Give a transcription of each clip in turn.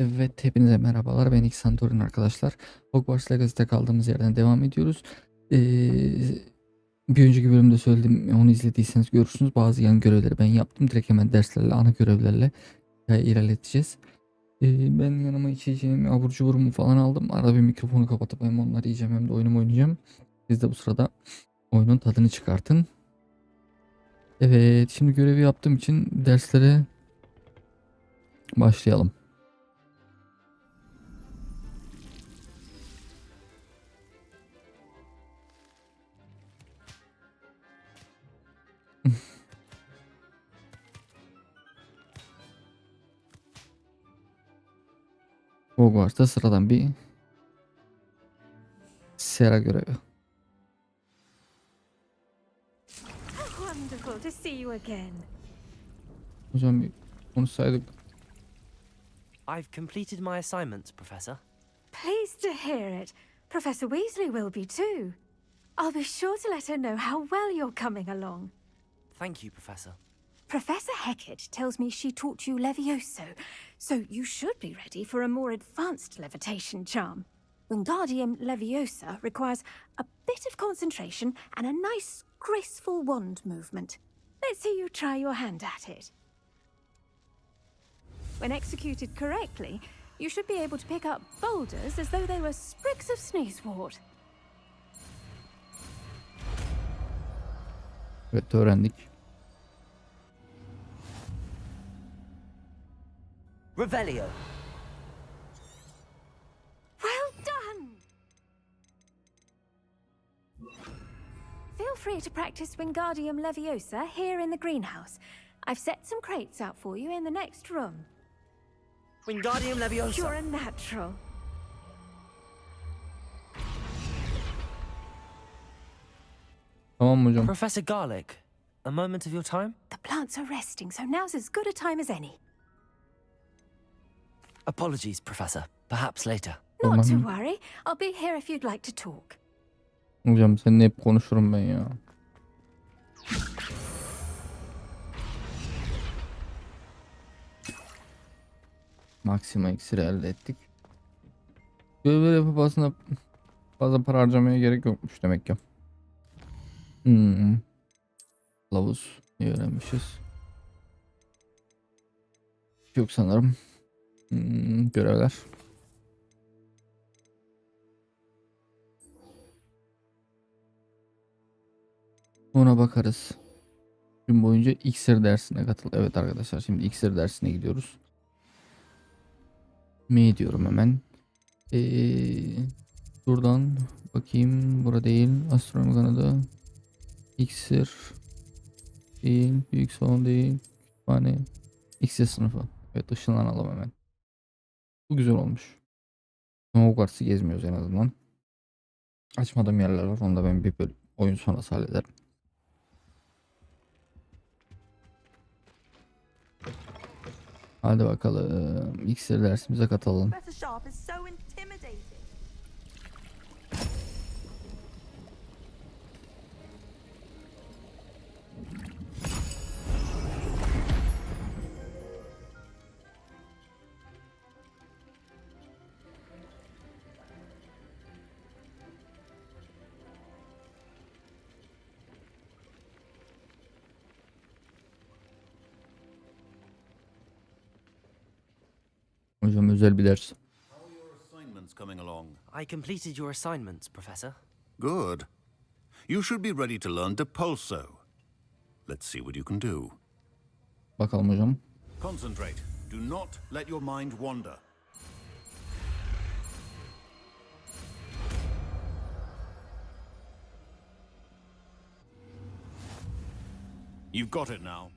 Evet, hepinize merhabalar. Ben Santorin arkadaşlar. Hogwarts Legacy'de kaldığımız yerden devam ediyoruz. Ee, Bir önceki bölümde söyledim. Onu izlediyseniz görürsünüz. Bazı yan görevleri ben yaptım. Direkt hemen derslerle, ana görevlerle ilerleteceğiz. Ben yanıma içeceğimi, abur cuburumu falan aldım. Arada bir mikrofonu kapatıp hem onları yiyeceğim hem de oyunumu oynayacağım. Siz de bu sırada oyunun tadını çıkartın. Evet, şimdi görevi yaptığım için derslere başlayalım. Hogwarts'ta sıradan bir sera görevi. Wonderful to see you again. Hocam bir konuşsaydık. I've completed my assignments, Professor. Pleased to hear it. Professor Weasley will be too. I'll be sure to let her know how well you're coming along. Thank you, Professor. Professor Hecat tells me she taught you Levioso, so you should be ready for a more advanced levitation charm. Wingardium Leviosa requires a bit of concentration and a nice, graceful wand movement. Let's see you try your hand at it. When executed correctly, you should be able to pick up boulders as though they were sprigs of sneezewort. Evet, öğrendik. Revelio. Well done! Feel free to practice Wingardium Leviosa here in the greenhouse. I've set some crates out for you in the next room. Wingardium Leviosa. You're a natural. Tamam hocam. Professor Garlic, a moment of your time? The plants are resting, so now's as good a time as any. Apologies, Professor. Perhaps later. Not to Tamam. worry. I'll be here if you'd like to talk. Hocam seninle hep konuşurum ben ya. Maksima iksiri elde ettik. Görevleri yapıp aslında fazla para harcamaya gerek yokmuş demek ki. Kılavuz. Ne öğrenmişiz? Yok sanırım. Görevler. Ona bakarız. Gün boyunca iksir dersine katıl. Evet arkadaşlar, şimdi iksir dersine gidiyoruz. M diyorum hemen. Buradan bakayım. Bura değil. Astronomi kanadı. İksir değil. Büyük salon değil. Kütüphane. İksir sınıfı. Evet, ışınlanalım hemen. Bu güzel olmuş. Hogwarts'ı gezmiyoruz en azından. Açmadığım yerler var. Onu da ben bir bölüm oyun sonrası hallederim. Hadi bakalım. İksir dersimize katılalım. Professor Sharp is so intimidating. Hocam özel bir ders. How are your assignments coming along? I completed your assignments, Professor. Good. You should be ready to learn Depulso. Let's see what you can do. Bakalım hocam. Concentrate. Do not let your mind wander. You've got it now.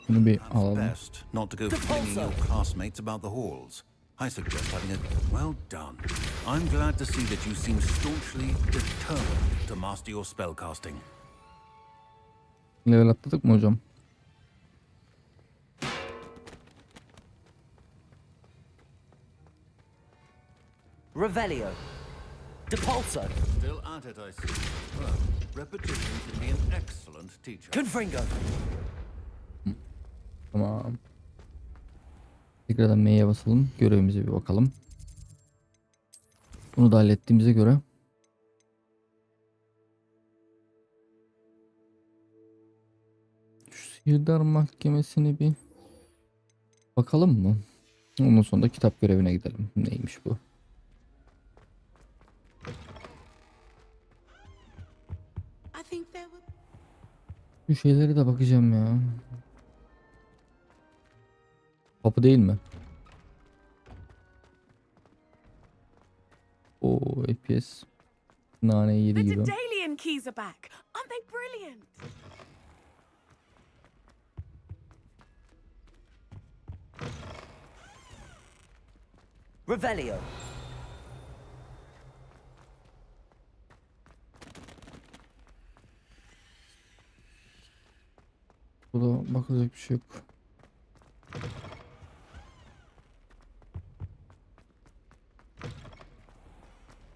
Bunu bir Perhaps alalım. best not to go flinging your classmates about the halls. I suggest having a well done. I'm glad to see that you seem staunchly determined to master your spellcasting. Level atladık mı hocam? Revelio. Depulso. Still at it, I see. Well, repetition can be an excellent teacher. Confringo. Tamam. Tekrardan M'ye basalım. Görevimize bir bakalım. Bunu da hallettiğimize göre şu Sihirdar Mahkemesi'ne bir bakalım mı? Ondan sonra da kitap görevine gidelim. Neymiş bu? Şu şeylere de bakacağım ya. Kapı değil mi? O FPS nane yedi The gibi. Daedalian keys are back. Aren't they brilliant? Revelio. Burada bakacak bir şey yok.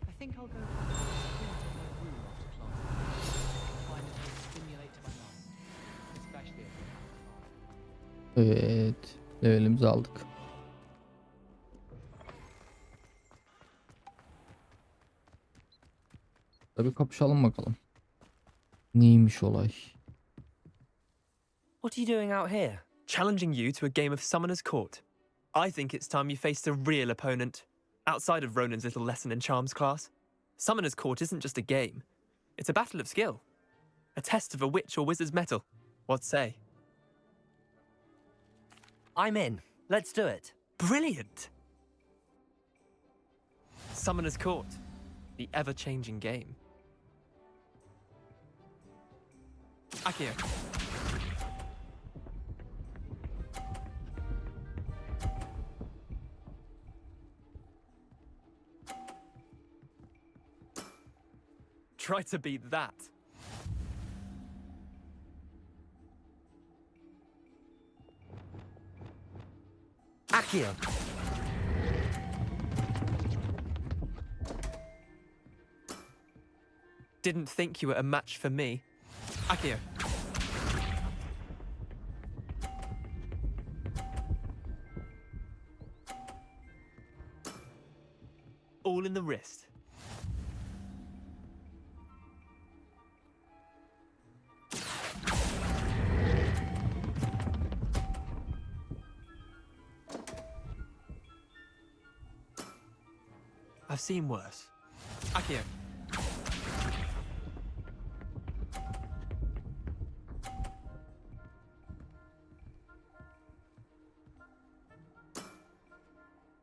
I think I'll go for a sprint in my room after class. I find it will stimulate my mind, especially as a Evet. Levelimizi aldık. Tabii kapışalım bakalım. Neymiş olay? What are you doing out here? Challenging you to a game of Summoner's Court. I think it's time you faced a real opponent, outside of Ronan's little lesson in charms class. Summoner's Court isn't just a game, it's a battle of skill. A test of a witch or wizard's mettle. What say? I'm in. Let's do it. Brilliant! Summoner's Court, the ever-changing game. Akio. Try to beat that. Accio. Didn't think you were a match for me. Akio. All in the wrist. I've seen worse. Akio.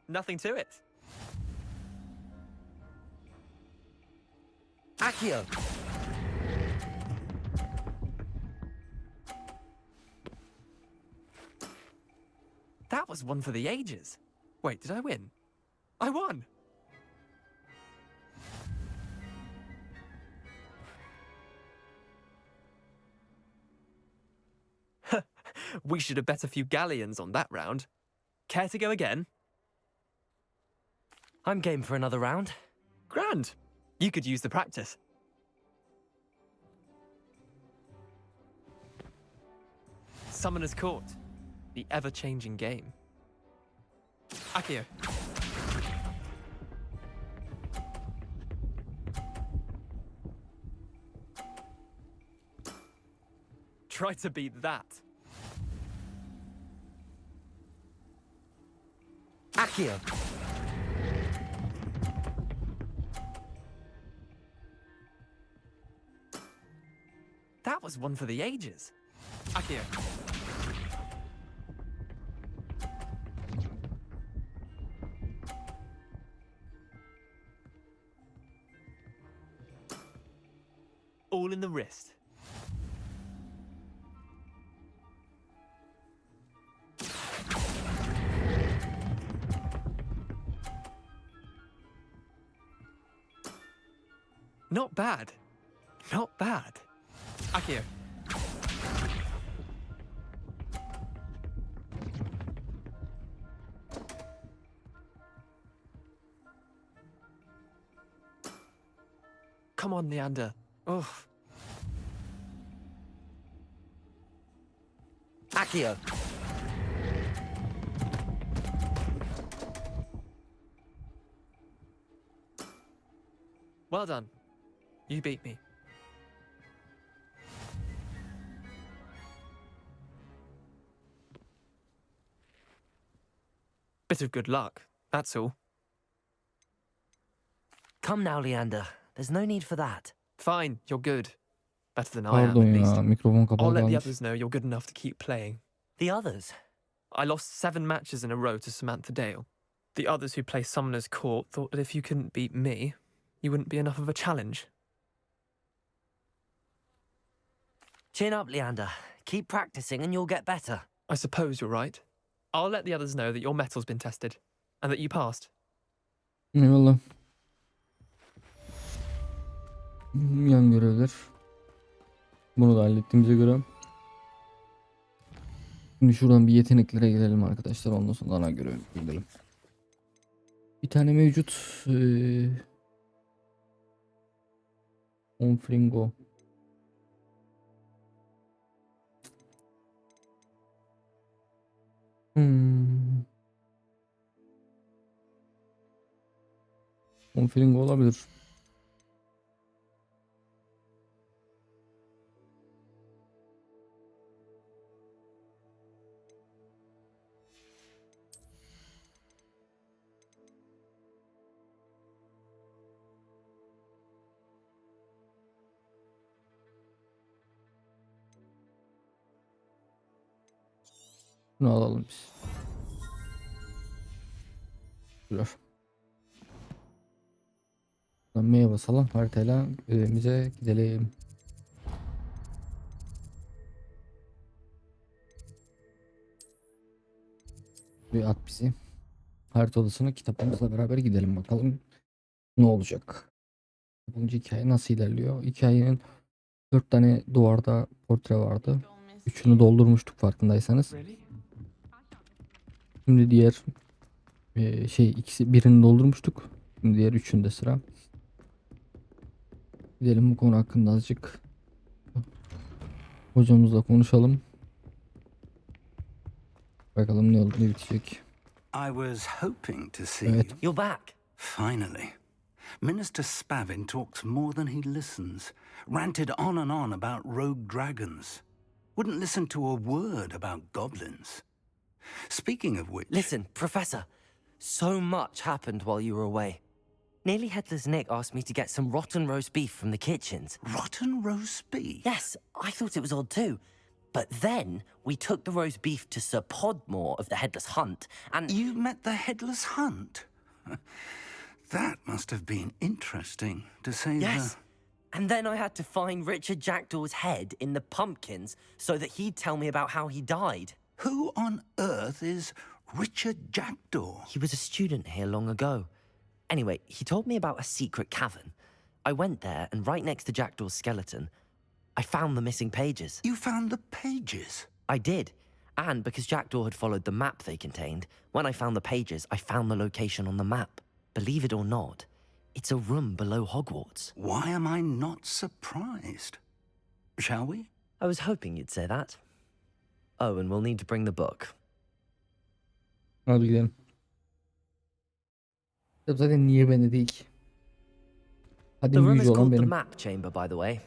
Nothing to it. Accio. That was one for the ages. Wait, did I win? I won! We should have bet a few galleons on that round. Care to go again? I'm game for another round. Grand! You could use the practice. Summoner's Court, the ever-changing game. Akio. Try to beat that. Accio. That was one for the ages. Akio. All in the wrist. Not bad. Not bad. Akio. Come on, Leander. Oh. Accio. Well done. You beat me. Bit of good luck, that's all. Come now, Leander. There's no need for that. Fine, you're good. Better than I am, Pardon at least. ya, mikrofon I'll kapalı let the kalmış. others know you're good enough to keep playing. The others? I lost 7 matches in a row to Samantha Dale. The others who play Summoner's Court thought that if you couldn't beat me, you wouldn't be enough of a challenge. Chin up, Leander. Keep practicing and you'll get better. I suppose you're right. I'll let the others know that your metal's been tested, and that you passed. Eyvallah. Yan görevler. Bunu da hallettiğimize göre. Şimdi şuradan bir yeteneklere gidelim arkadaşlar. Ondan sonra ana göreve gidelim. Bir tane mevcut. Onfringo. Onfringo olabilir. Bunu alalım biz. Güzel. M'ye basalım. Haritayla evimize gidelim. Bir at bizi. Harita odasına kitaplarımızla beraber gidelim bakalım ne olacak. Bunca hikaye nasıl ilerliyor? Hikayenin 4 tane duvarda portre vardı. 3'ünü doldurmuştuk farkındaysanız. Şimdi diğer birini doldurmuştuk. Şimdi diğer 3'ünde sıra. Gidelim bu konu hakkında azıcık hocamızla konuşalım. Bakalım ne oldu, ne bitecek. I was hoping to see Evet. you. You're back. Finally. Minister Spavin talks more than he listens. Ranted on and on about rogue dragons. Wouldn't listen to a word about goblins. Speaking of which... Listen, Professor. So much happened while you were away. Nearly Headless Nick asked me to get some rotten roast beef from the kitchens. Rotten roast beef? Yes, I thought it was odd too. But then we took the roast beef to Sir Podmore of the Headless Hunt, and You met the Headless Hunt? That must have been interesting, to say yes. the... And then I had to find Richard Jackdaw's head in the pumpkins so that he'd tell me about how he died. Who on earth is Richard Jackdaw? He was a student here long ago. Anyway, he told me about a secret cavern. I went there, and right next to Jackdaw's skeleton, I found the missing pages. You found the pages? I did. And because Jackdaw had followed the map they contained, when I found the pages, I found the location on the map. Believe it or not, it's a room below Hogwarts. Why am I not surprised? Shall we? I was hoping you'd say that. Oh, and we'll need to bring the book. Hadi gidelim. Zaten niye bende değil ki? Hadi The room büyücü is olan called the benim. Map Chamber, by the way.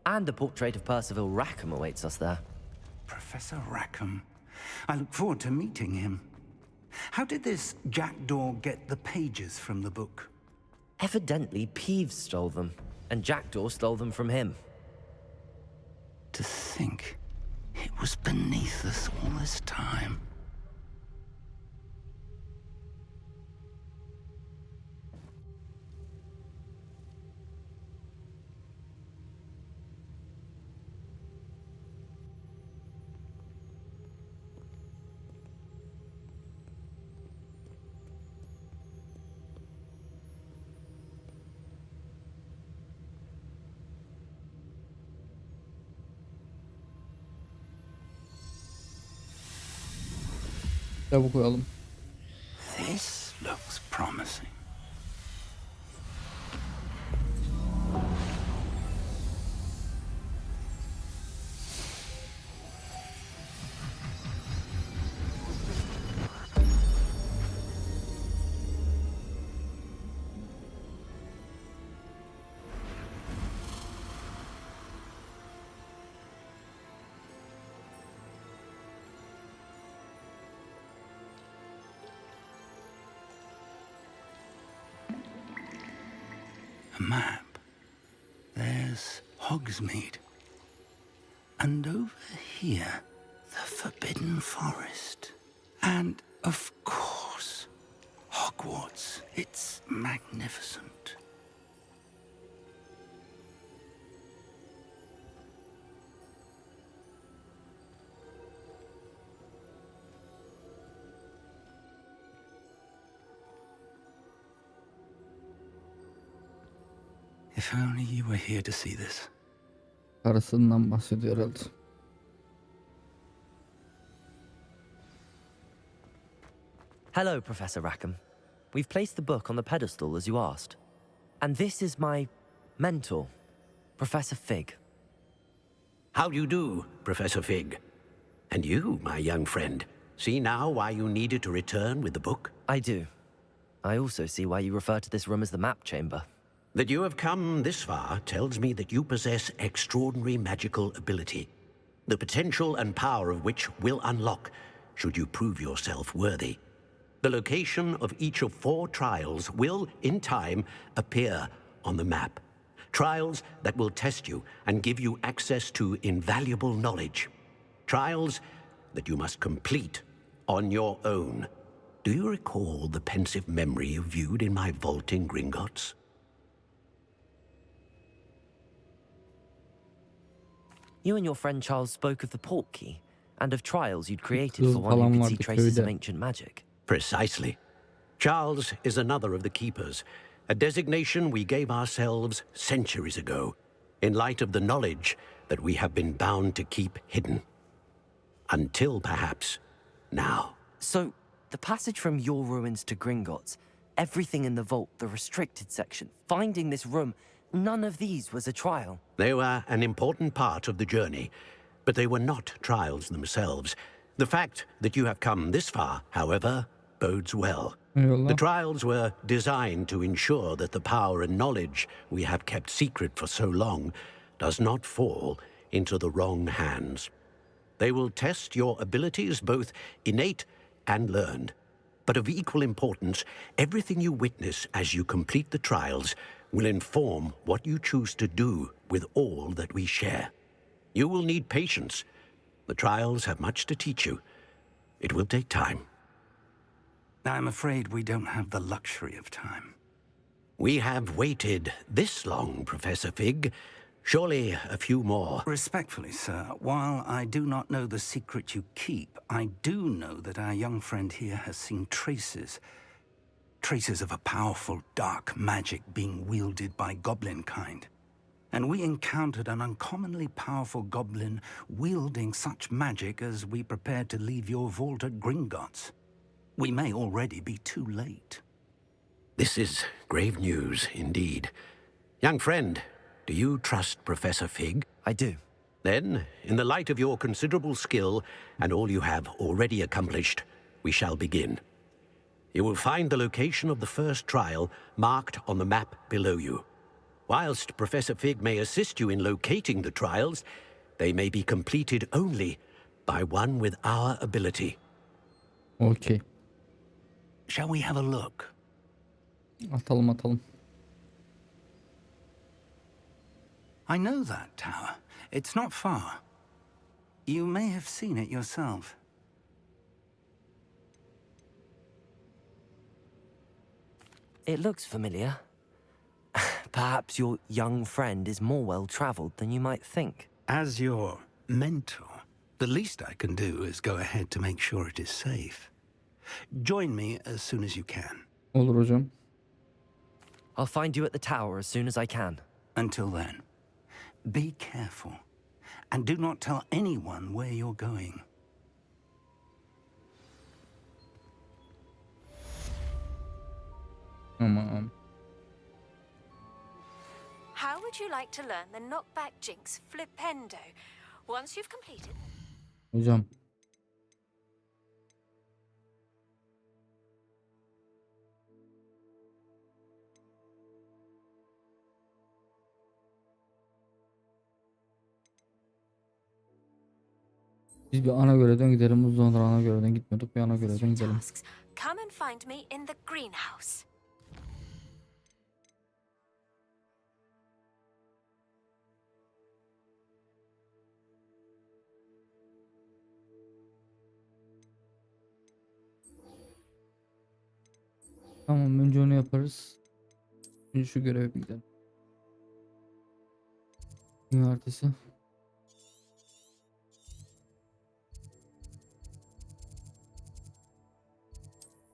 And a portrait of Percival Rackham awaits us there. Professor Rackham. I look forward to meeting him. How did this Jackdaw get the pages from the book? Evidently, Peeves stole them, and Jackdaw stole them from him. To think it was beneath us all this time. Kitabı koyalım. This looks promising. A map. There's Hogsmeade. And over here, the Forbidden Forest. And, of course, Hogwarts. It's magnificent. If only you were here to see this. Karısından bahsediyor herhalde. Hello, Professor Rackham. We've placed the book on the pedestal as you asked. And this is my mentor, Professor Fig. How do you do, Professor Fig? And you, my young friend, see now why you needed to return with the book? I do. I also see why you refer to this room as the map chamber. That you have come this far tells me that you possess extraordinary magical ability, the potential and power of which will unlock should you prove yourself worthy. The location of each of 4 trials will, in time, appear on the map. Trials that will test you and give you access to invaluable knowledge. Trials that you must complete on your own. Do you recall the pensive memory you viewed in my vault in Gringotts? You and your friend Charles spoke of the port key and of trials you'd created Kız for one who falan could see vardı traces of köyde. ancient magic. Precisely. Charles is another of the keepers, a designation we gave ourselves centuries ago, in light of the knowledge that we have been bound to keep hidden. Until perhaps now. So, the passage from your ruins to Gringotts, everything in the vault, the restricted section, finding this room, none of these was a trial. They were an important part of the journey, but they were not trials themselves. The fact that you have come this far, however, bodes well. Eyvallah. The trials were designed to ensure that the power and knowledge we have kept secret for so long does not fall into the wrong hands. They will test your abilities, both innate and learned. But of equal importance, everything you witness as you complete the trials will inform what you choose to do with all that we share. You will need patience. The trials have much to teach you. It will take time. I'm afraid we don't have the luxury of time. We have waited this long, Professor Fig. Surely a few more. Respectfully, sir, while I do not know the secret you keep, I do know that our young friend here has seen traces. Traces of a powerful dark magic being wielded by goblin kind. And we encountered an uncommonly powerful goblin wielding such magic as we prepared to leave your vault at Gringotts. We may already be too late. This is grave news indeed. Young friend, do you trust Professor Fig? I do. Then, in the light of your considerable skill and all you have already accomplished, we shall begin. You will find the location of the first trial marked on the map below you. Whilst Professor Fig may assist you in locating the trials, they may be completed only by one with our ability. Okey. Shall we have a look? Atalım. I know that tower. It's not far. You may have seen it yourself. It looks familiar. Perhaps your young friend is more well-traveled than you might think. As your mentor, the least I can do is go ahead to make sure it is safe. Join me as soon as you can. Olur hocam. I'll find you at the tower as soon as I can. Until then, be careful. And do not tell anyone where you're going. Tamam. How would you like to learn the knockback jinx flipendo? Once you've completed... Hocam. Biz bir ana görevden gidelim. Uzun zamandır ana görevden gitmiyorduk. Bir ana görevden gidelim. tasks, come and find me in the greenhouse. Tamam, önce onu yaparız. Önce şu göreve bir gidelim. Dünya haritası.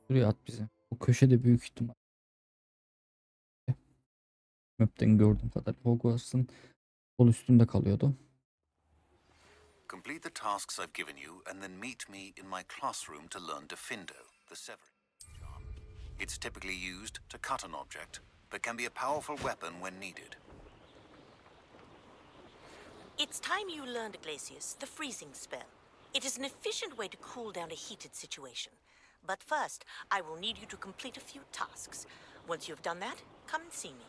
Buraya at bizi. Bu köşede büyük ihtimal. Map'ten gördüğüm kadar Hogwarts'ın sol üstünde kalıyordu. Complete the tasks I've given you and then meet me in my classroom to learn Defindo, the severing charm. It's typically used to cut an object, but can be a powerful weapon when needed. It's time you learned, Glacius, the freezing spell. It is an efficient way to cool down a heated situation. But first, I will need you to complete a few tasks. Once you've done that, come and see me.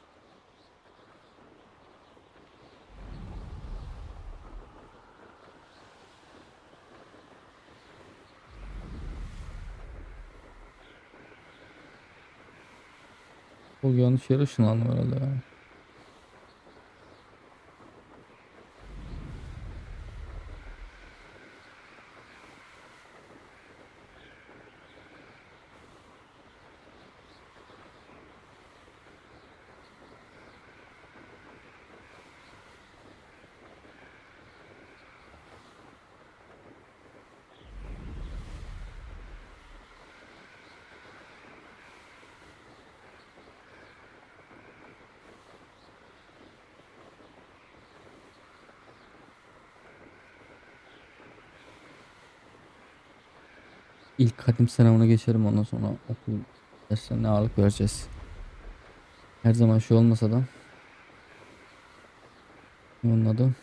Bu yanlış yere ışınlandım herhalde ya. İlk kadim sınavına geçerim, ondan sonra okul derslerine ağırlık vereceğiz. Her zaman şey olmasa da. Onun adı.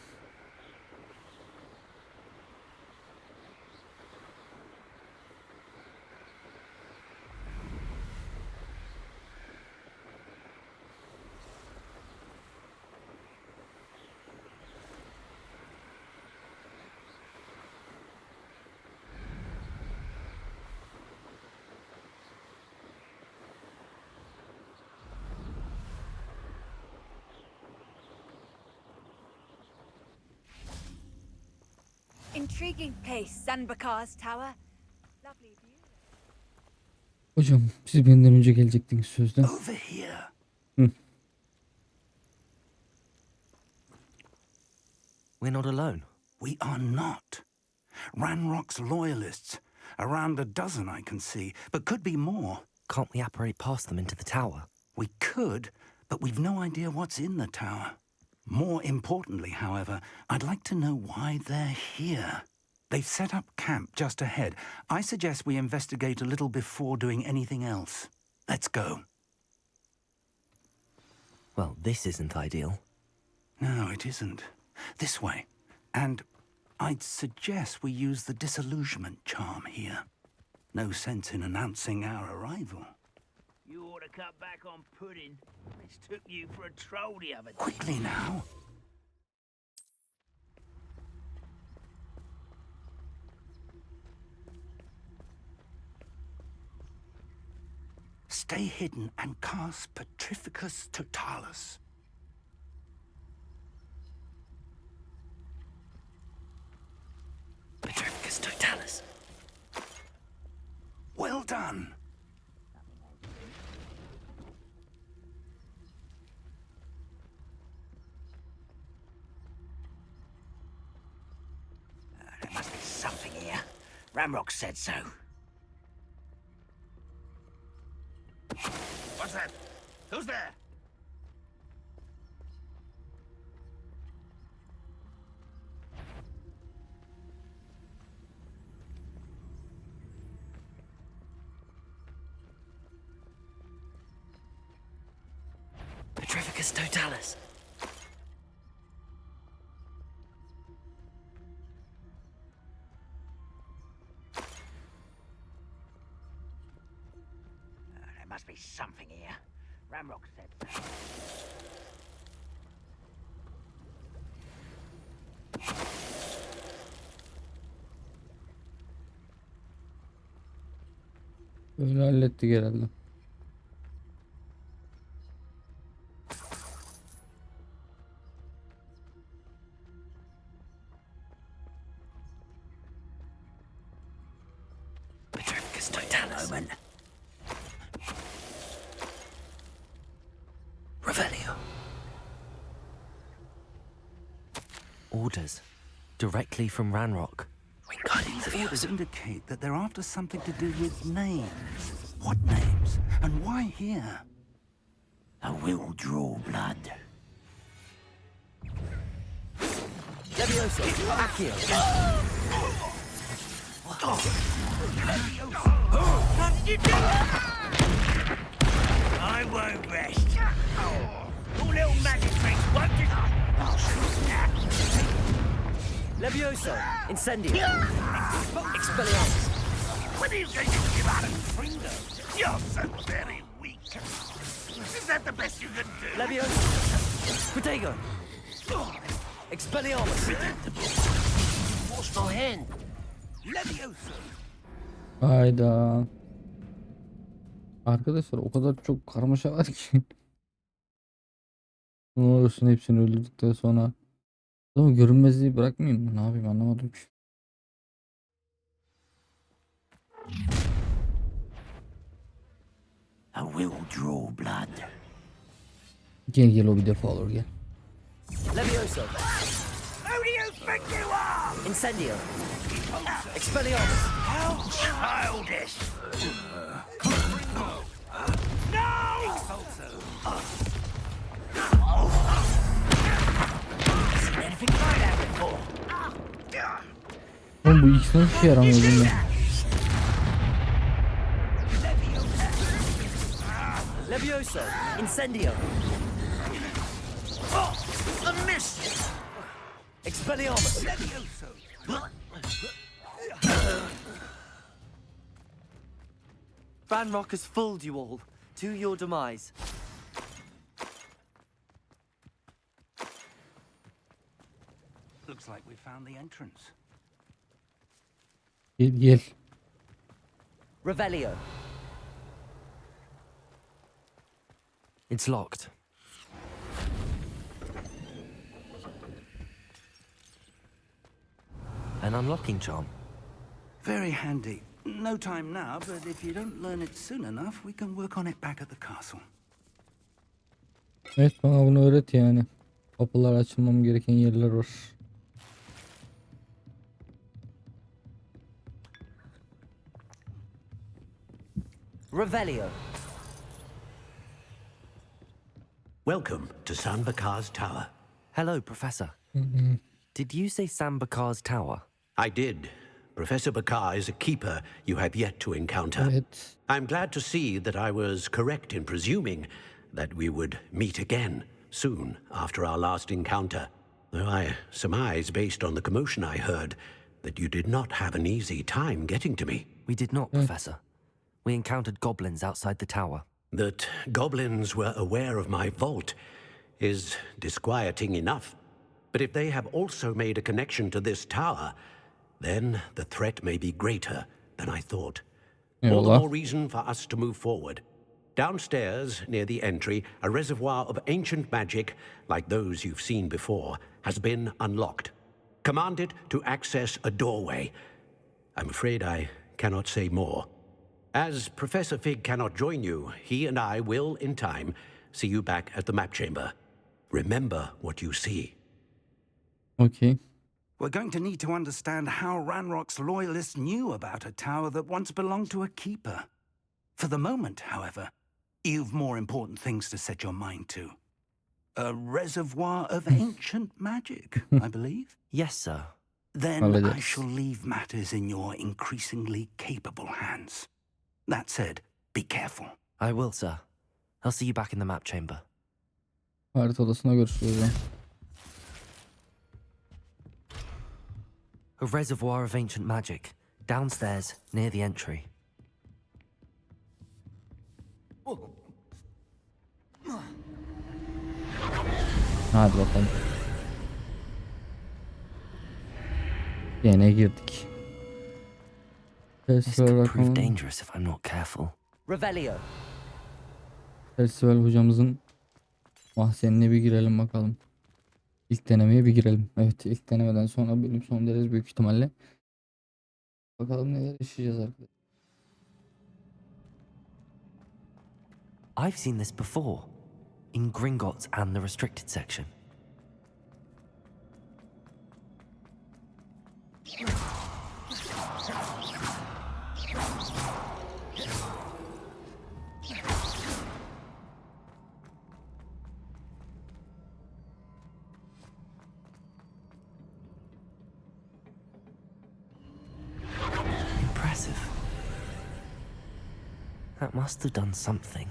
Intriguing place, Zanbakar's tower. Lovely view. Hocam siz benden önce gelecektiniz sözde. Over here. We're not alone. We are not. Ranrock's loyalists. Around a dozen I can see, but could be more. Can't we apparate past them into the tower? We could, but we've no idea what's in the tower. More importantly, however, I'd like to know why they're here. They've set up camp just ahead. I suggest we investigate a little before doing anything else. Let's go. Well, this isn't ideal. No, it isn't. This way. And I'd suggest we use the disillusionment charm here. No sense in announcing our arrival. You ought to cut back on pudding. Mistook you for a troll the other day. Quickly now. Stay hidden and cast Petrificus Totalis. Petrificus Totalis. Well done. There must be something here. Ramrock said so. What's that? Who's there? Petrificus Totalis. There must be something here. Ramrock said so. Öyle hallettik herhalde. Petrificus Totalis. Moment. orders. Directly from Ranrock. These orders indicate that they're after something to do with names. What names? And why here? I will draw blood. Levioso! Accio! I won't rest. Your little magic tricks won't Levioso! Incendio! Expelliarmus! When are you going to give out a finger? You're so very weak. Is that the best you can do? Levioso! Protego! Expelliarmus! What's my hand? Levioso. Hayda. Arkadaşlar o kadar çok karmaşa var ki. Ne olursun hepsini öldürdükten sonra. Ama görünmezliği bırakmayayım mı? Ne yapayım anlamadım ki. I will draw blood. Gel o bir defa olur gel. Levioso! Who do you think you are? Incendio! Expelliarmus! How childish! No! Seen anything like that before? Oğlum bu ikisi nasıl şey yaramıyor bunda? Levioso! Incendio! A miss! Expelliarmus! Levioso! Ranrock has fooled you all. To your demise. Looks like we found the entrance. Gel. Revelio. It's locked. An unlocking charm. Very handy. No time now, but if you don't learn it soon enough, we can work on it back at the castle. Evet bana bunu öğret yani. Kapılar açılmam gereken yerler var. Revelio. Welcome to Sanbakar's Tower. Hello, Professor. Did you say Sambakar's Tower? I did. Professor Bakar is a keeper you have yet to encounter. Evet. I'm glad to see that I was correct in presuming that we would meet again soon after our last encounter. Though I surmise, based on the commotion I heard, that you did not have an easy time getting to me. We did not, Professor. We encountered goblins outside the tower. That goblins were aware of my vault is disquieting enough. But if they have also made a connection to this tower, then the threat may be greater than I thought. All the more reason for us to move forward. Downstairs, near the entry, a reservoir of ancient magic, like those you've seen before, has been unlocked. Commanded to access a doorway. I'm afraid I cannot say more. As Professor Fig cannot join you, he and I will, in time, see you back at the map chamber. Remember what you see. Okay. We're going to need to understand how Ranrock's loyalists knew about a tower that once belonged to a keeper. For the moment, however, you've more important things to set your mind to. A reservoir of ancient magic, I believe. Yes, sir. Then I shall leave matters in your increasingly capable hands. That said, be careful. I will, sir. I'll see you back in the map chamber. Harita odasına görüşürüz. A reservoir of ancient magic, downstairs, near the entry. Hadi bakalım. Yine girdik. This could prove dangerous if I'm not careful. Revelio. Festival hocamızın mahzenine bir girelim bakalım. İlk denemeye bir girelim. Evet, ilk denemeden sonra bölüm son deriz büyük ihtimalle. Bakalım neler yaşayacağız arkadaşlar. I've seen this before, in Gringotts and the restricted section. That must have done something.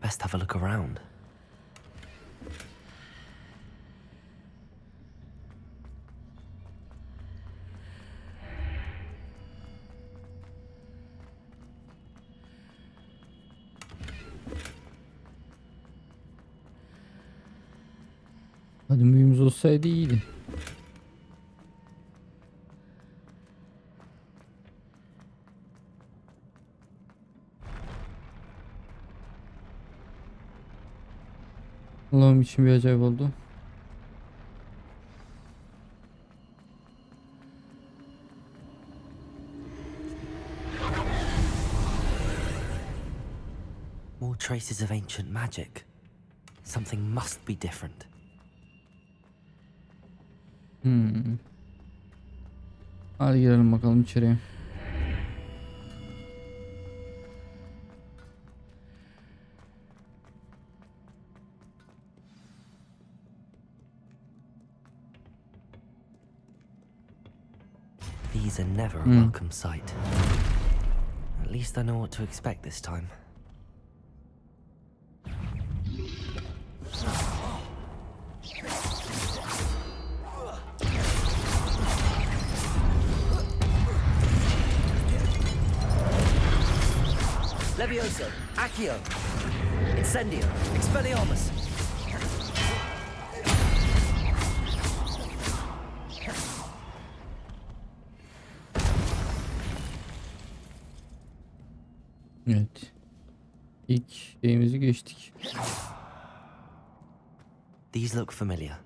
Best have a look around. Hadi büyümüz olsaydı iyiydi. Allah'ım için bir acayip oldu. More traces of ancient magic. Something must be different. Hadi girelim bakalım içeriye. These are never a welcome sight. At least I know what to expect this time. Levioso, Accio, Incendio, Expelliarmus. Evet. İlk şeyimizi geçtik. These look familiar.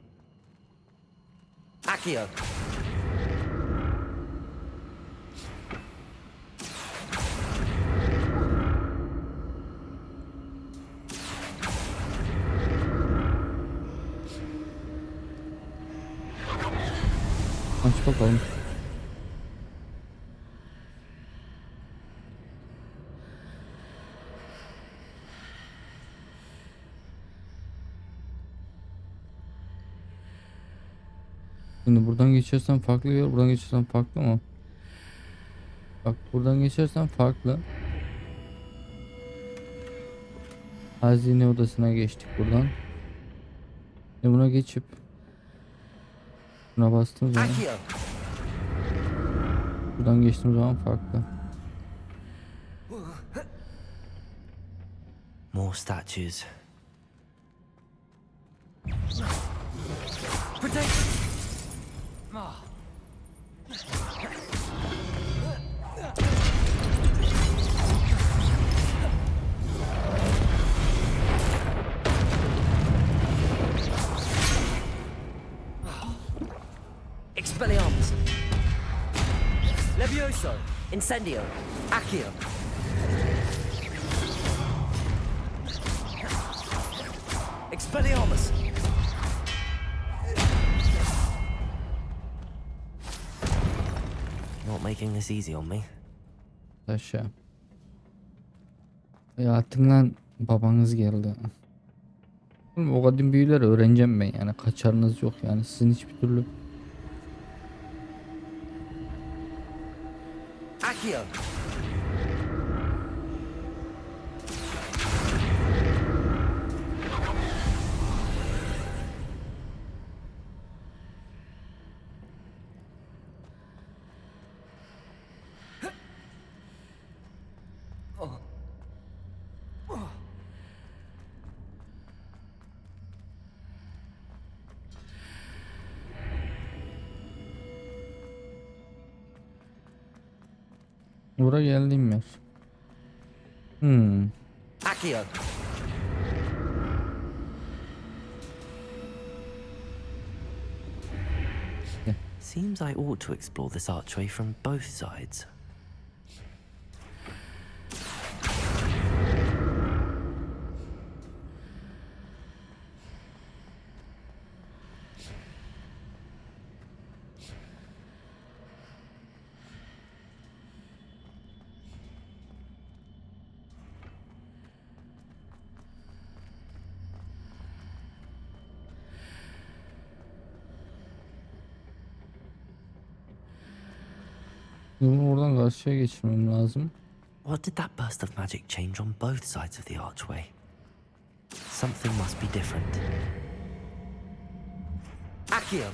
Accio. Aç bakalım. Şimdi buradan geçersem farklı yer, buradan geçersem farklı mı? Bak buradan geçersem farklı. Hazine odasına geçtik buradan. Buna geçip buna bastığım zaman buradan geçtiğim zaman farklı. More statues. Protect! Expelliarmus. Levioso. Incendio. Accio. Expelliarmus. Not making this easy on me. Aşağı. Hayatından babanız geldi. Oğlum, o kadın büyüleri öğreneceğim ben yani, kaçarınız yok yani sizin hiçbir türlü. Accio. Buraya geldiğim yer. Accio. Seems I ought to explore this archway from both sides. Bunu oradan karşıya geçirmem lazım. What did that burst of magic change on both sides of the archway? Something must be different. Accio!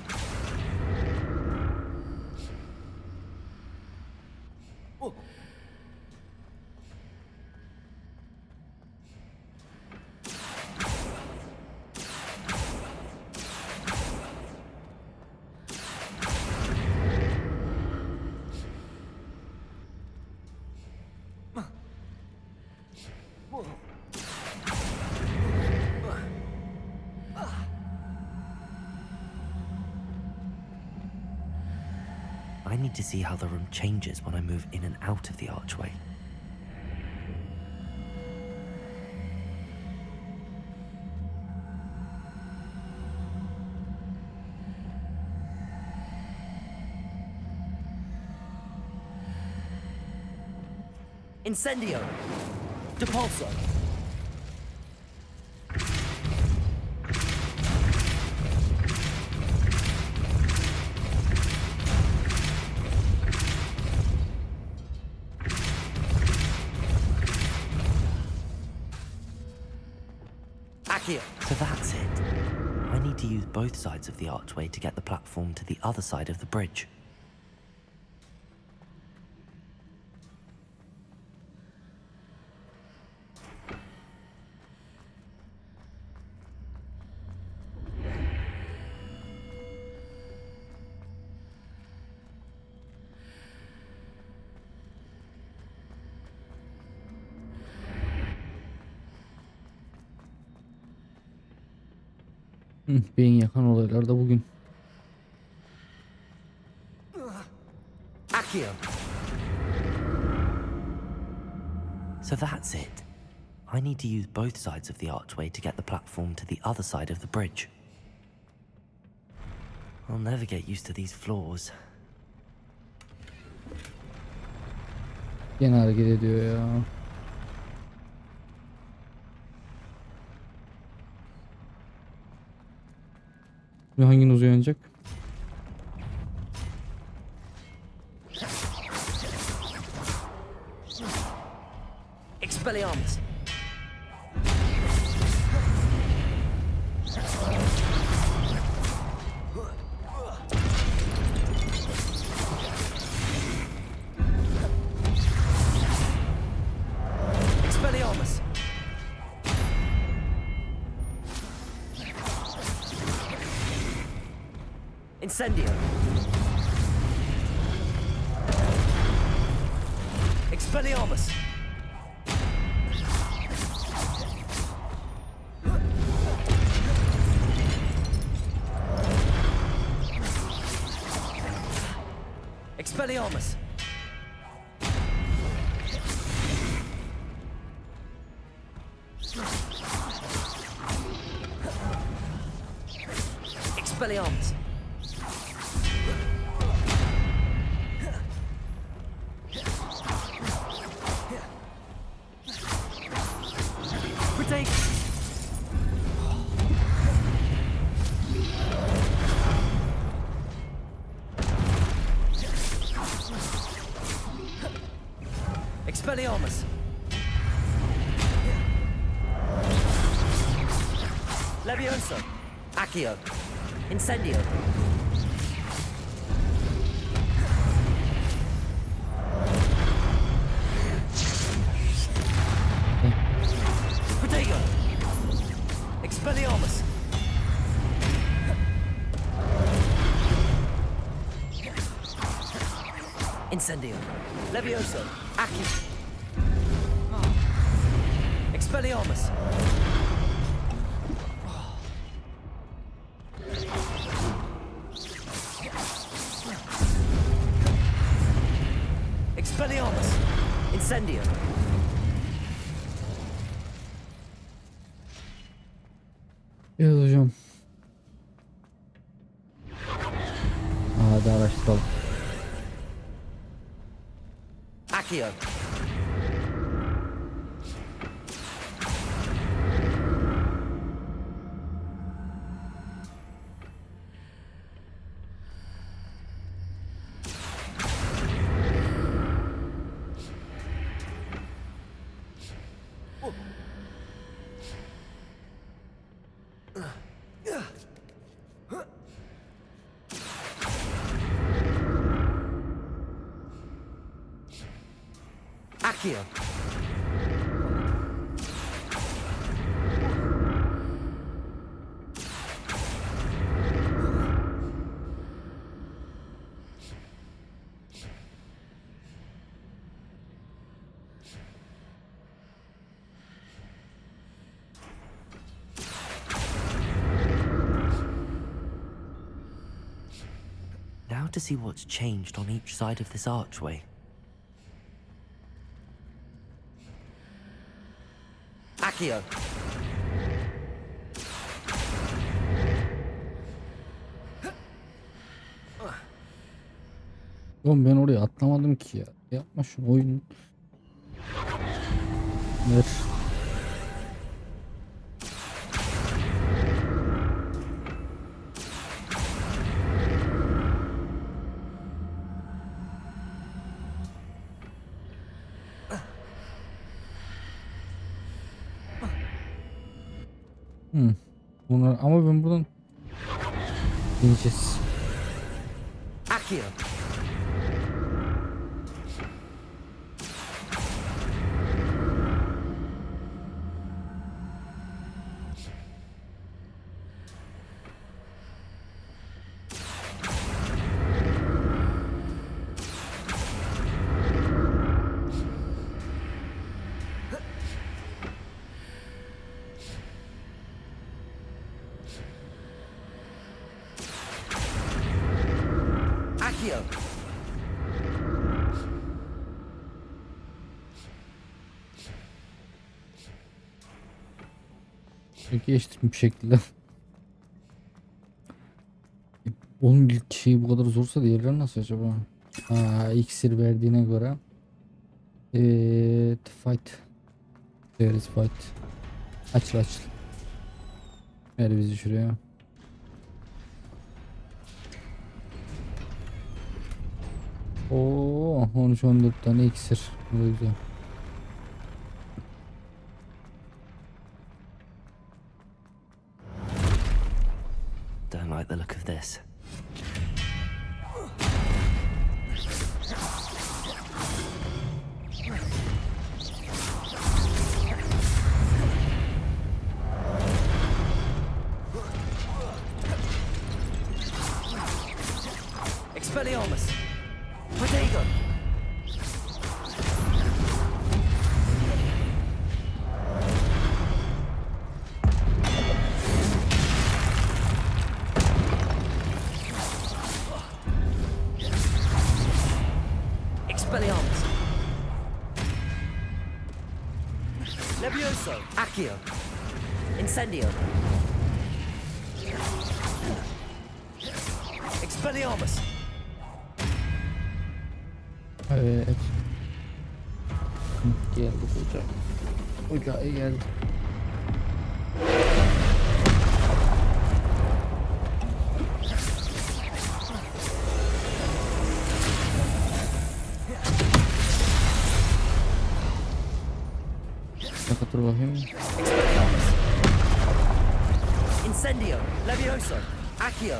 Oh. I need to see how the room changes when I move in and out of the archway. Incendio! Depulso! So that's it. I need to use both sides of the archway to get the platform to the other side of the bridge. Beyin yakan olaylar da bugün. Accio. So that's it. I need to use both sides of the archway to get the platform to the other side of the bridge. I'll never get used to these floors. Gene hareket ediyor ya. Hanginiz uyanacak? Expelliarmus. Expelliarmus. Incendio. Expelliarmus. Expelliarmus. Expelliarmus. Retake. Expelliarmus. Levioso. Accio. Incendio. Protego. Expelliarmus. Incendio. Levioso. Accio. Expelliarmus. Expelliarmus. Incendio. Evet hocam. Hadi araştıralım. Accio. Accio. Now to see what's changed on each side of this archway. Accio. Oğlum ben oraya atlamadım ki ya. Yapma şu oyun. Ver. Bunlar ama ben buradan ineceğiz. Accio. Accio. Geçtim bir şekilde. Onun ilk şeyi bu kadar zorsa diğerleri nasıl acaba? İksir verdiğine göre. Fight. There is fight. Açıl. Ver bizi şuraya. Oo, 13-14 tane iksir. Bu güzel. Don't like the look of this. Expelliarmus. Protego. Expelliarmus. Levioso. Accio. Incendio. Expelliarmus. Evet. Geldi hocam. Ocağı geldi. Dur bakayım. Expelliarmus. Incendio. Levioso. Accio.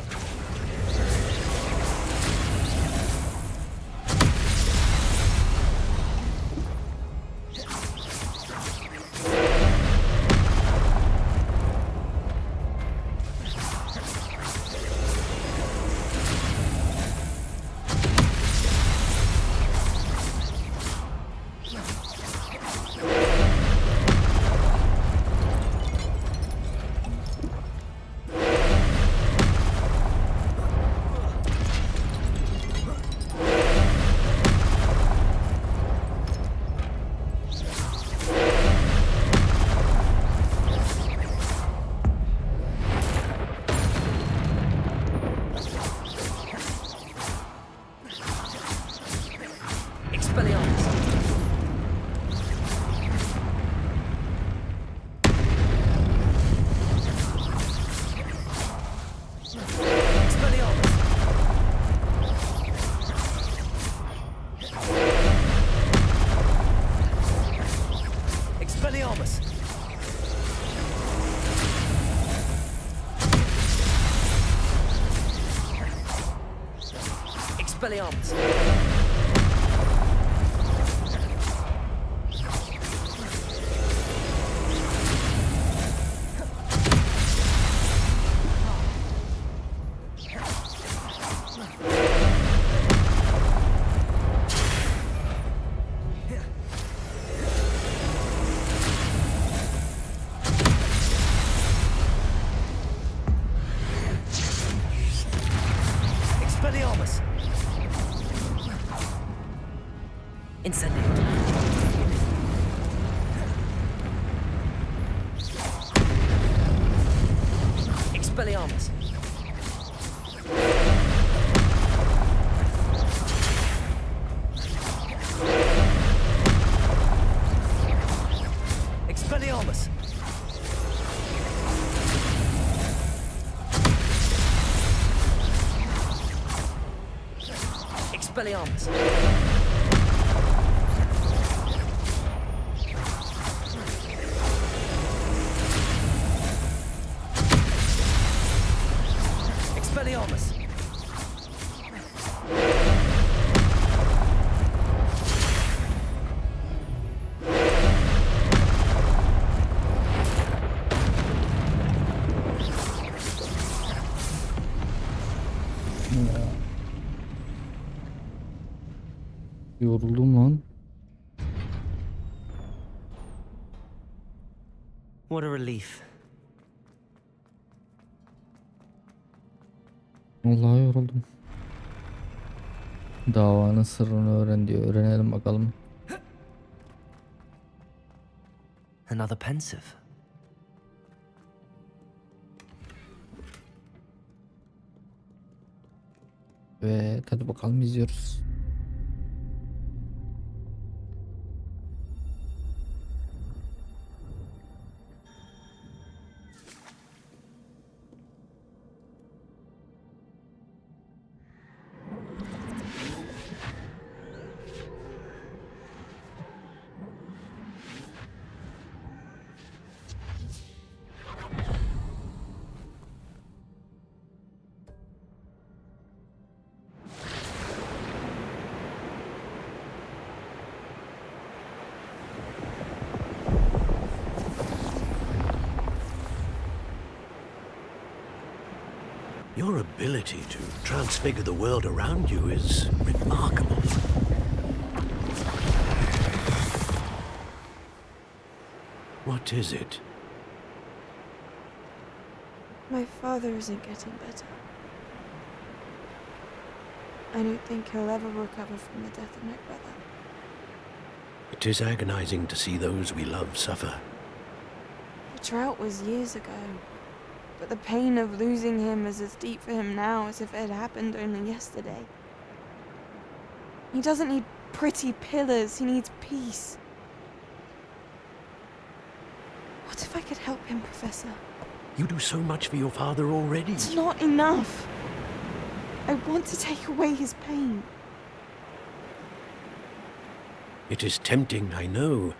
Expelliarmus. Expelliarmus. Expelliarmus. Expelliarmus. Expelliarmus! Expelliarmus! Yoruldum lan. What a relief. Vallahi yoruldum. Davanın sırrını öğren diyor. Öğrenelim bakalım. Another pensive. Ve hadi bakalım izliyoruz. Your ability to transfigure the world around you is remarkable. What is it? My father isn't getting better. I don't think he'll ever recover from the death of my brother. It is agonizing to see those we love suffer. The drought was years ago, but the pain of losing him is as deep for him now as if it had happened only yesterday. He doesn't need pretty pillars, he needs peace. What if I could help him, Professor? You do so much for your father already. It's not enough. I want to take away his pain. It is tempting, I know,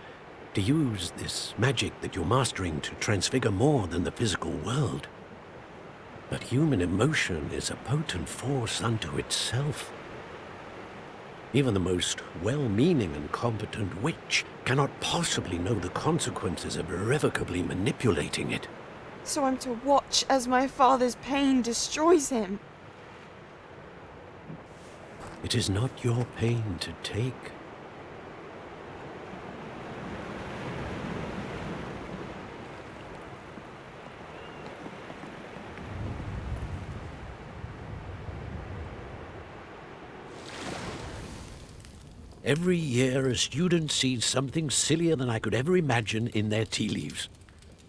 to use this magic that you're mastering to transfigure more than the physical world. But human emotion is a potent force unto itself. Even the most well-meaning and competent witch cannot possibly know the consequences of irrevocably manipulating it. So I'm to watch as my father's pain destroys him. It is not your pain to take. Every year, a student sees something sillier than I could ever imagine in their tea leaves.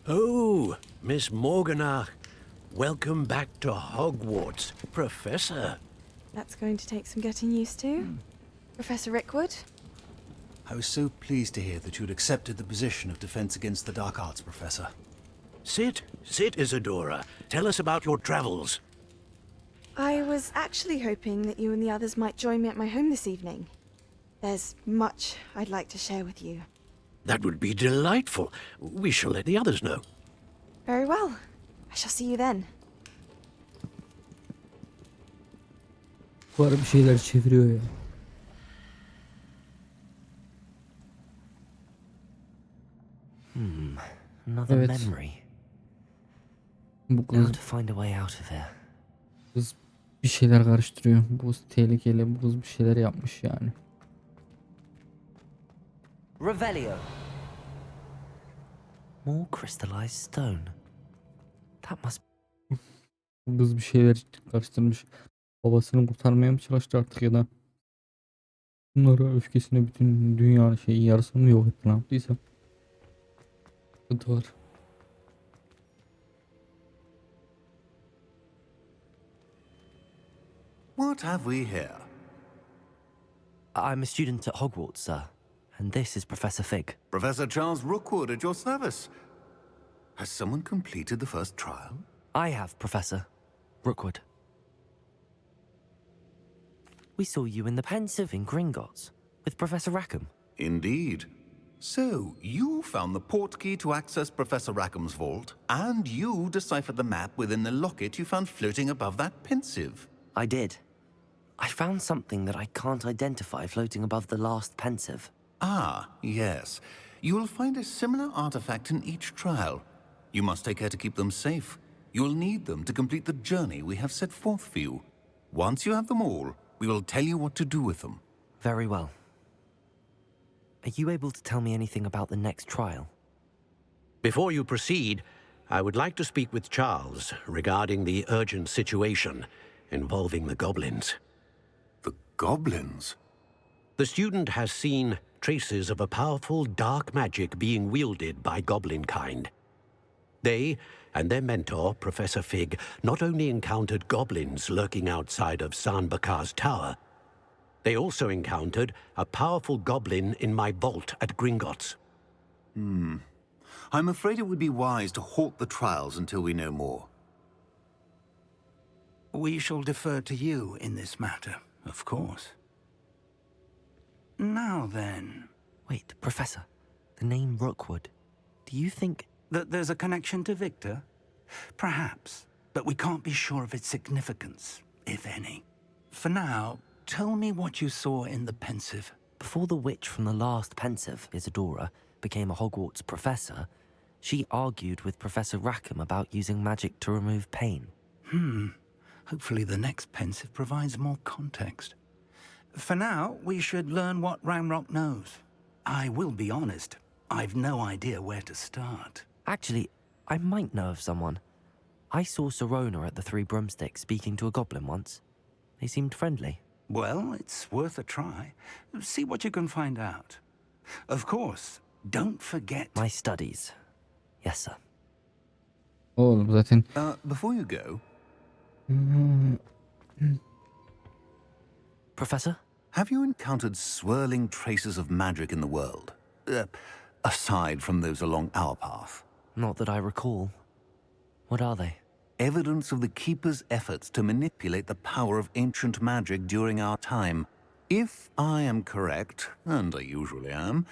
Oh, Miss Morganach, welcome back to Hogwarts, Professor. That's going to take some getting used to. Professor Rickwood? I was so pleased to hear that you'd accepted the position of Defense Against the Dark Arts, Professor. Sit, Isadora. Tell us about your travels. I was actually hoping that you and the others might join me at my home this evening. There's much I'd like to share with you. That would be delightful. We shall let the others know. Very well. I shall see you then. Bu ara bir şeyler çeviriyor ya. Another Evet. memory. Bu How kız, to find a way out of here. kız bir şeyler karıştırıyor. Bu tehlikeli. Bu kız bir şeyler yapmış yani. Revelio. More crystallized stone. That must Bu kız bir şeyler karıştırmış. Babasını kurtarmaya mı çalıştı artık ya da bunlara öfkesine bütün dünyanın yarısını mı yok etti, ne yaptıysa. Sıkıntı var. What have we here? I'm a student at Hogwarts, sir. And this is Professor Fig. Professor Charles Rookwood at your service. Has someone completed the first trial? I have, Professor Rookwood. We saw you in the Pensive in Gringotts with Professor Rackham. Indeed. So, you found the portkey to access Professor Rackham's vault, and you deciphered the map within the locket you found floating above that Pensive. I did. I found something that I can't identify floating above the last Pensive. Ah, yes. You will find a similar artifact in each trial. You must take care to keep them safe. You will need them to complete the journey we have set forth for you. Once you have them all, we will tell you what to do with them. Very well. Are you able to tell me anything about the next trial? Before you proceed, I would like to speak with Charles regarding the urgent situation involving the goblins. The goblins? The student has seen traces of a powerful dark magic being wielded by goblin kind. They and their mentor, Professor Fig, not only encountered goblins lurking outside of Sanbakar's tower, they also encountered a powerful goblin in my vault at Gringotts. I'm afraid it would be wise to halt the trials until we know more. We shall defer to you in this matter, of course. Now then... Wait, Professor. The name Rookwood. Do you think... that there's a connection to Victor? Perhaps, but we can't be sure of its significance, if any. For now, tell me what you saw in the Pensive. Before the witch from the last Pensive, Isadora, became a Hogwarts professor, she argued with Professor Rackham about using magic to remove pain. Hopefully the next Pensive provides more context. For now, we should learn what Ramrock knows. I will be honest, I've no idea where to start. Actually, I might know of someone. I saw Serona at the Three Broomsticks speaking to a goblin once. They seemed friendly. Well, it's worth a try. See what you can find out. Of course, don't forget... My studies. Yes, sir. Oğlum zaten Before you go, Professor? have you encountered swirling traces of magic in the world? Aside from those along our path. Not that I recall. What are they? Evidence of the Keeper's efforts to manipulate the power of ancient magic during our time. If I am correct, and I usually am,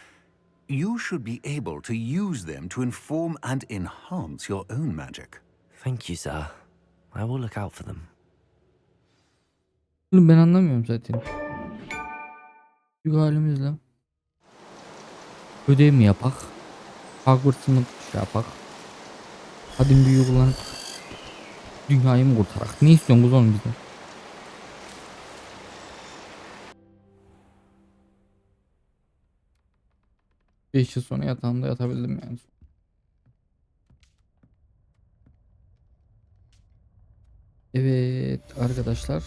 you should be able to use them to inform and enhance your own magic. Thank you, sir. I will look out for them. Oğlum ben anlamıyorum zaten. Şu halimizle. Ödev mi yapak? Hogwarts'ını şey yapak. Kadim büyü kullanıp dünyayı mı kurtarak? Ne istiyorsun kız oğlum bizden? Beş yıl sonra yatağımda yatabildim yani. Evet arkadaşlar.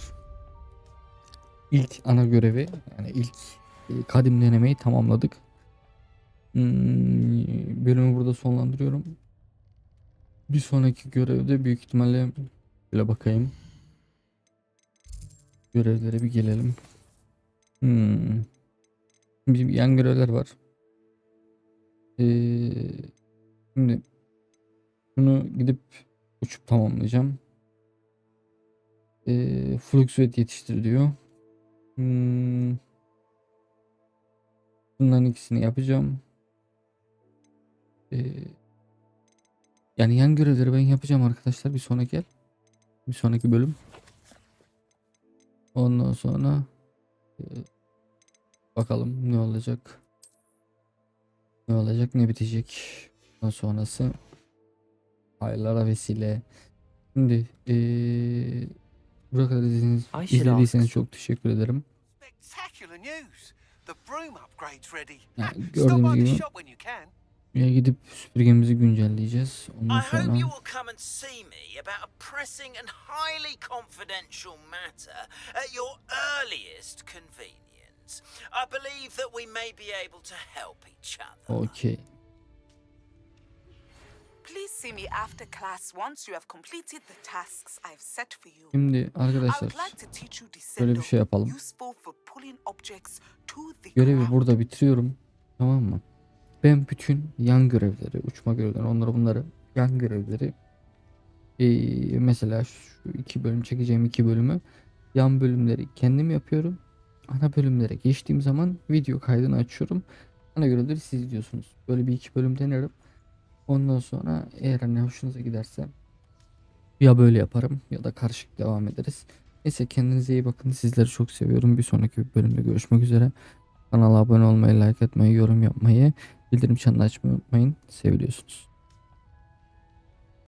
İlk ana görevi yani ilk kadim denemeyi tamamladık. Bölümü burada sonlandırıyorum. Bir sonraki görevde büyük ihtimalle böyle bakayım. Görevlere bir gelelim. Bizim yan görevler var. Şimdi şunu gidip uçup tamamlayacağım. Fluxuet yetiştir diyor. Bunların ikisini yapacağım. Yani yan görevleri ben yapacağım arkadaşlar bir sonraki bölüm. Ondan sonra bakalım ne olacak. Ne bitecek. Ondan sonrası hayırlara vesile. Şimdi buraya kadar izlediyseniz çok teşekkür ederim. Spectacular news. The broom upgrade's ready. Yani Stop by gördüğünüz the gibi shop when you can. gidip süpürgemizi güncelleyeceğiz. Ondan I hope sonra you will come and see me about a pressing and highly confidential matter at your earliest convenience. I believe that we may be able to help each other. okey. Please see me after class once you have completed the tasks I've set for you. Şimdi I arkadaşlar would like to teach you böyle bir şey yapalım. useful for pulling objects to the Görevi ground. burada bitiriyorum. Tamam mı? Ben bütün yan görevleri, uçma görevleri, bunları yan görevleri mesela şu 2 bölüm çekeceğim 2 bölümü yan bölümleri kendim yapıyorum. ana bölümlere geçtiğim zaman video kaydını açıyorum. Ana görevleri siz izliyorsunuz. Böyle bir iki bölüm denerim. Ondan sonra eğer hani hoşunuza giderse ya böyle yaparım ya da karışık devam ederiz. Neyse, kendinize iyi bakın. Sizleri çok seviyorum. Bir sonraki bölümde görüşmek üzere. Kanala abone olmayı, like etmeyi, yorum yapmayı, bildirim çanını açmayı unutmayın. Seviliyorsunuz.